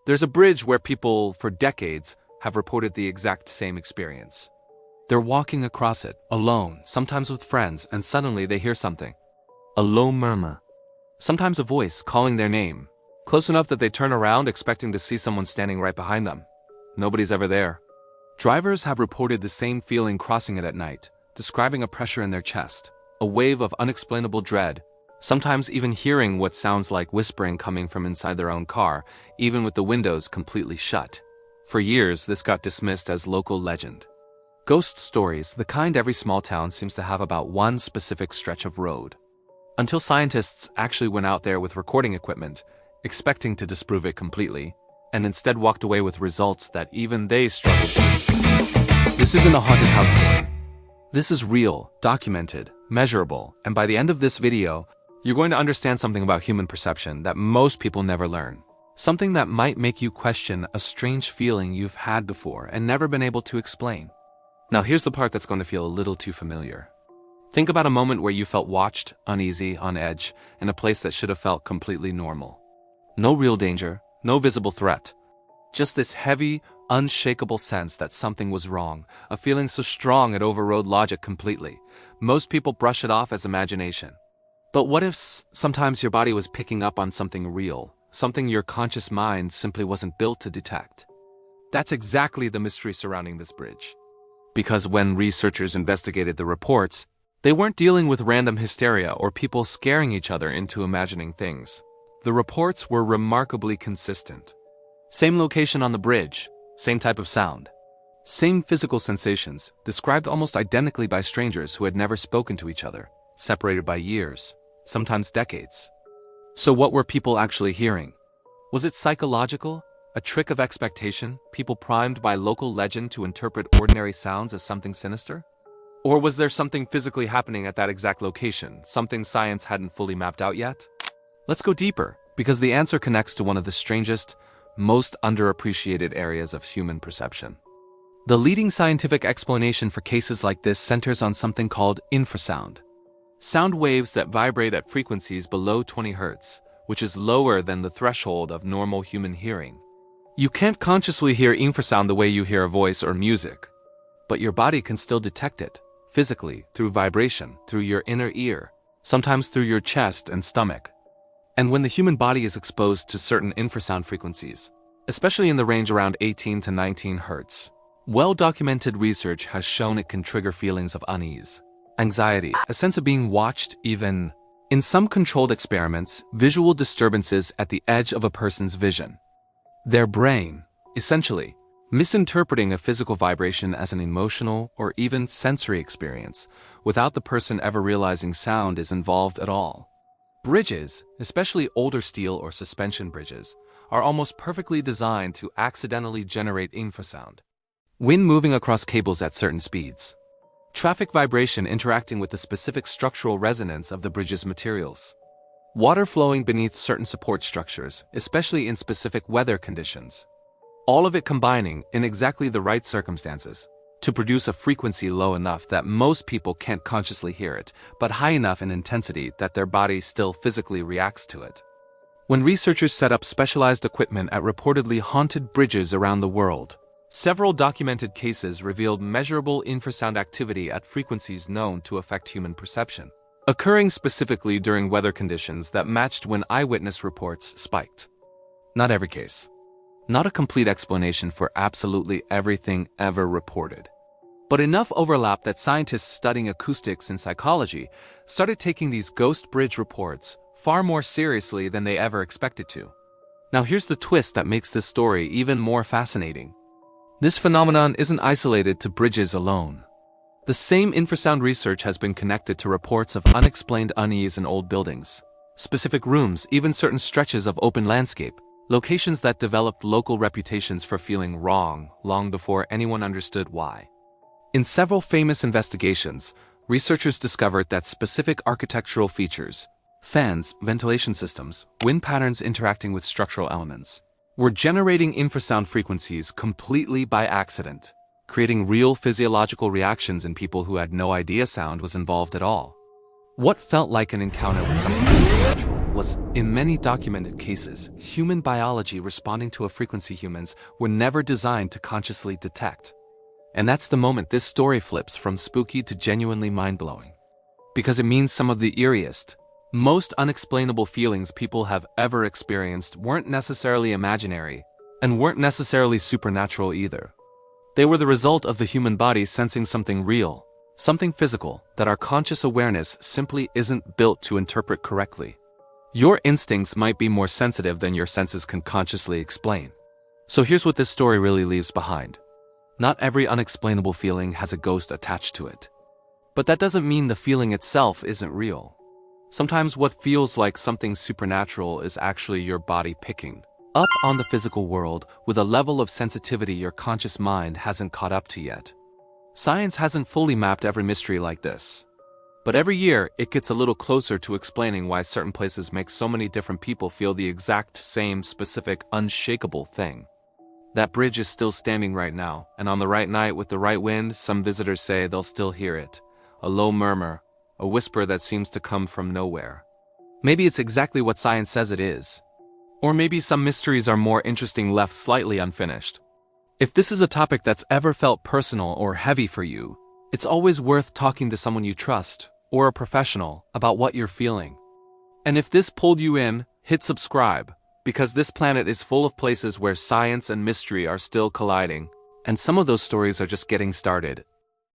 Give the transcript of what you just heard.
There's a bridge where people, for decades, have reported the exact same experience. They're walking across it, alone, sometimes with friends, and suddenly they hear something. A low murmur. Sometimes a voice calling their name, close enough that they turn around expecting to see someone standing right behind them. Nobody's ever there. Drivers have reported the same feeling crossing it at night, describing a pressure in their chest, a wave of unexplainable dread, sometimes even hearing what sounds like whispering coming from inside their own car, even with the windows completely shut. For years, this got dismissed as local legend. Ghost stories, the kind every small town seems to have about one specific stretch of road. Until scientists actually went out there with recording equipment, expecting to disprove it completely, and instead walked away with results that even they struggled with. This isn't a haunted house story. This is real, documented, measurable, and by the end of this video, you're going to understand something about human perception that most people never learn. Something that might make you question a strange feeling you've had before and never been able to explain. Now here's the part that's going to feel a little too familiar. Think about a moment where you felt watched, uneasy, on edge, in a place that should have felt completely normal. No real danger, no visible threat. Just this heavy, unshakable sense that something was wrong, a feeling so strong it overrode logic completely. Most people brush it off as imagination. But what if sometimes your body was picking up on something real, something your conscious mind simply wasn't built to detect? That's exactly the mystery surrounding this bridge. Because when researchers investigated the reports, they weren't dealing with random hysteria or people scaring each other into imagining things. The reports were remarkably consistent. Same location on the bridge, same type of sound. Same physical sensations, described almost identically by strangers who had never spoken to each other, separated by years, sometimes decades. So what were people actually hearing? Was it psychological? A trick of expectation, people primed by local legend to interpret ordinary sounds as something sinister? Or was there something physically happening at that exact location, something science hadn't fully mapped out yet? Let's go deeper, because the answer connects to one of the strangest, most underappreciated areas of human perception. The leading scientific explanation for cases like this centers on something called infrasound. Sound waves that vibrate at frequencies below 20 Hz, which is lower than the threshold of normal human hearing. You can't consciously hear infrasound the way you hear a voice or music, but your body can still detect it, physically, through vibration, through your inner ear, sometimes through your chest and stomach. And when the human body is exposed to certain infrasound frequencies, especially in the range around 18 to 19 Hz, well-documented research has shown it can trigger feelings of unease, anxiety, a sense of being watched, even, in some controlled experiments, visual disturbances at the edge of a person's vision. Their brain, essentially, misinterpreting a physical vibration as an emotional or even sensory experience, without the person ever realizing sound is involved at all. Bridges, especially older steel or suspension bridges, are almost perfectly designed to accidentally generate infrasound. Wind moving across cables at certain speeds. Traffic vibration interacting with the specific structural resonance of the bridge's materials. Water flowing beneath certain support structures, especially in specific weather conditions. All of it combining, in exactly the right circumstances, to produce a frequency low enough that most people can't consciously hear it, but high enough in intensity that their body still physically reacts to it. When researchers set up specialized equipment at reportedly haunted bridges around the world, several documented cases revealed measurable infrasound activity at frequencies known to affect human perception, occurring specifically during weather conditions that matched when eyewitness reports spiked. Not every case. Not a complete explanation for absolutely everything ever reported. But enough overlap that scientists studying acoustics and psychology started taking these ghost bridge reports far more seriously than they ever expected to. Now here's the twist that makes this story even more fascinating. This phenomenon isn't isolated to bridges alone. The same infrasound research has been connected to reports of unexplained unease in old buildings, specific rooms, even certain stretches of open landscape, locations that developed local reputations for feeling wrong long before anyone understood why. In several famous investigations, researchers discovered that specific architectural features, fans, ventilation systems, wind patterns interacting with structural elements, were generating infrasound frequencies completely by accident, creating real physiological reactions in people who had no idea sound was involved at all. What felt like an encounter with something supernatural was, in many documented cases, human biology responding to a frequency humans were never designed to consciously detect. And that's the moment this story flips from spooky to genuinely mind-blowing. Because it means some of the eeriest, most unexplainable feelings people have ever experienced weren't necessarily imaginary, and weren't necessarily supernatural either. They were the result of the human body sensing something real, something physical, that our conscious awareness simply isn't built to interpret correctly. Your instincts might be more sensitive than your senses can consciously explain. So here's what this story really leaves behind. Not every unexplainable feeling has a ghost attached to it. But that doesn't mean the feeling itself isn't real. Sometimes what feels like something supernatural is actually your body picking up on the physical world with a level of sensitivity your conscious mind hasn't caught up to yet. Science hasn't fully mapped every mystery like this. But every year, it gets a little closer to explaining why certain places make so many different people feel the exact same specific, unshakable thing. That bridge is still standing right now, and on the right night with the right wind, some visitors say they'll still hear it. A low murmur, a whisper that seems to come from nowhere. Maybe it's exactly what science says it is. Or maybe some mysteries are more interesting left slightly unfinished. If this is a topic that's ever felt personal or heavy for you, it's always worth talking to someone you trust, or a professional, about what you're feeling. And if this pulled you in, hit subscribe, because this planet is full of places where science and mystery are still colliding, and some of those stories are just getting started.